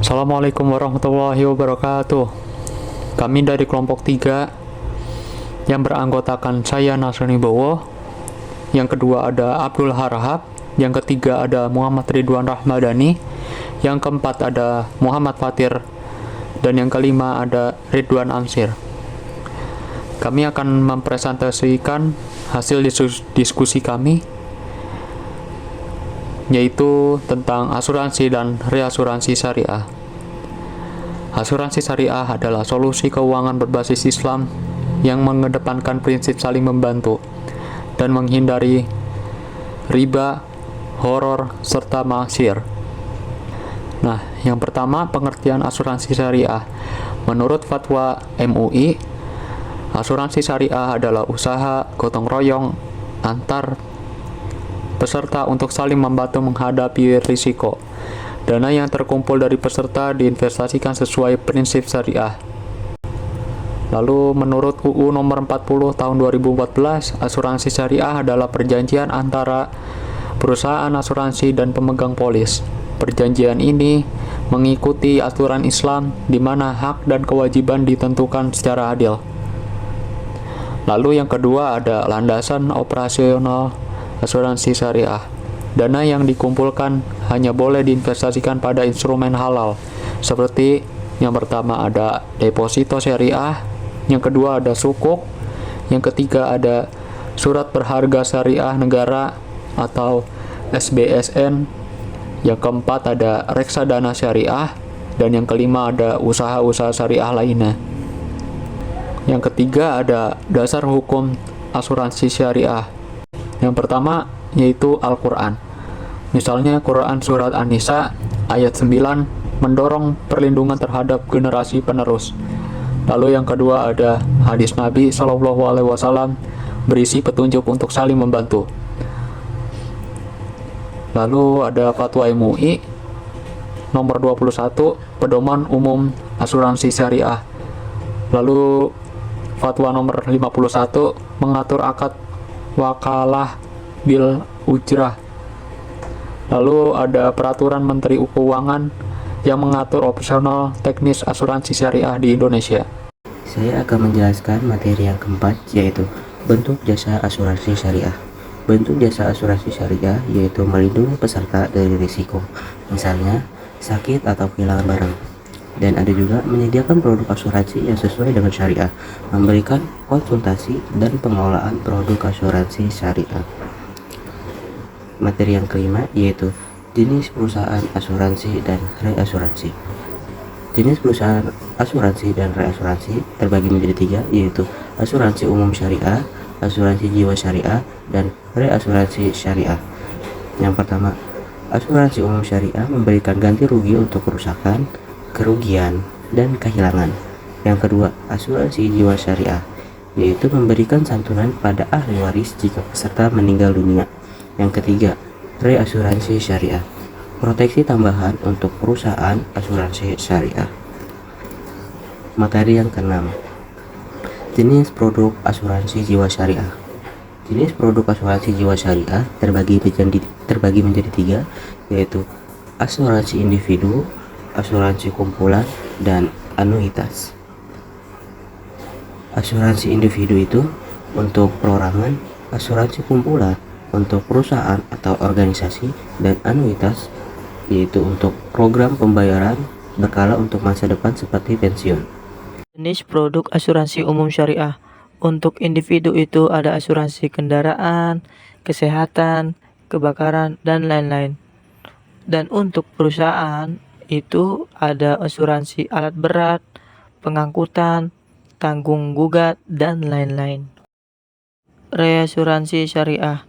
Assalamualaikum warahmatullahi wabarakatuh. Kami dari kelompok 3 yang beranggotakan saya Nasrani Bowo, yang kedua ada Abdul Harahap, yang ketiga ada Muhammad Ridwan Rahmadani, yang keempat ada Muhammad Fatir, dan yang kelima ada Ridwan Ansir. Kami akan mempresentasikan hasil diskusi kami, yaitu tentang asuransi dan reasuransi syariah. Asuransi syariah adalah solusi keuangan berbasis Islam yang mengedepankan prinsip saling membantu dan menghindari riba, horor, serta maksiat. Nah, yang pertama, pengertian asuransi syariah. Menurut fatwa MUI, asuransi syariah adalah usaha gotong royong antar peserta untuk saling membantu menghadapi risiko. Dana yang terkumpul dari peserta diinvestasikan sesuai prinsip syariah. Lalu menurut UU nomor 40 tahun 2014, asuransi syariah adalah perjanjian antara perusahaan asuransi dan pemegang polis. Perjanjian ini mengikuti aturan Islam di mana hak dan kewajiban ditentukan secara adil. Lalu yang kedua ada landasan operasional asuransi syariah. Dana yang dikumpulkan hanya boleh diinvestasikan pada instrumen halal, seperti yang pertama ada deposito syariah, yang kedua ada sukuk, yang ketiga ada surat berharga syariah negara atau SBSN, yang keempat ada reksadana syariah, dan yang kelima ada usaha-usaha syariah lainnya. Yang ketiga ada dasar hukum asuransi syariah. Yang pertama yaitu Al-Quran. Misalnya Quran Surat An-Nisa ayat 9 mendorong perlindungan terhadap generasi penerus. Lalu yang kedua ada hadis Nabi SAW berisi petunjuk untuk saling membantu. Lalu ada fatwa MUI nomor 21 pedoman umum asuransi syariah. Lalu fatwa nomor 51 mengatur akad wakalah bil ujrah. Lalu ada peraturan Menteri Keuangan yang mengatur opsional teknis asuransi syariah di Indonesia. Saya akan menjelaskan materi yang keempat, yaitu bentuk jasa asuransi syariah. Bentuk jasa asuransi syariah yaitu melindungi peserta dari risiko, misalnya sakit atau kehilangan barang. Dan ada juga menyediakan produk asuransi yang sesuai dengan syariah, memberikan konsultasi dan pengelolaan produk asuransi syariah. Materi yang kelima yaitu jenis perusahaan asuransi dan reasuransi. Jenis perusahaan asuransi dan reasuransi terbagi menjadi 3, yaitu asuransi umum syariah, asuransi jiwa syariah, dan reasuransi syariah. Yang pertama, asuransi umum syariah memberikan ganti rugi untuk kerusakan, kerugian, dan kehilangan. Yang kedua, asuransi jiwa syariah, yaitu memberikan santunan pada ahli waris jika peserta meninggal dunia. Yang ketiga, reasuransi syariah, proteksi tambahan untuk perusahaan asuransi syariah. Materi yang keenam, jenis produk asuransi jiwa syariah. Jenis produk asuransi jiwa syariah terbagi menjadi 3, yaitu asuransi individu, asuransi kumpulan, dan anuitas. Asuransi individu itu untuk perorangan, asuransi kumpulan untuk perusahaan atau organisasi, dan anuitas yaitu untuk program pembayaran berkala untuk masa depan seperti pensiun. Jenis produk asuransi umum syariah. Untuk individu itu ada asuransi kendaraan, kesehatan, kebakaran, dan lain-lain. Dan untuk perusahaan itu ada asuransi alat berat, pengangkutan, tanggung gugat, dan lain-lain. Reasuransi syariah.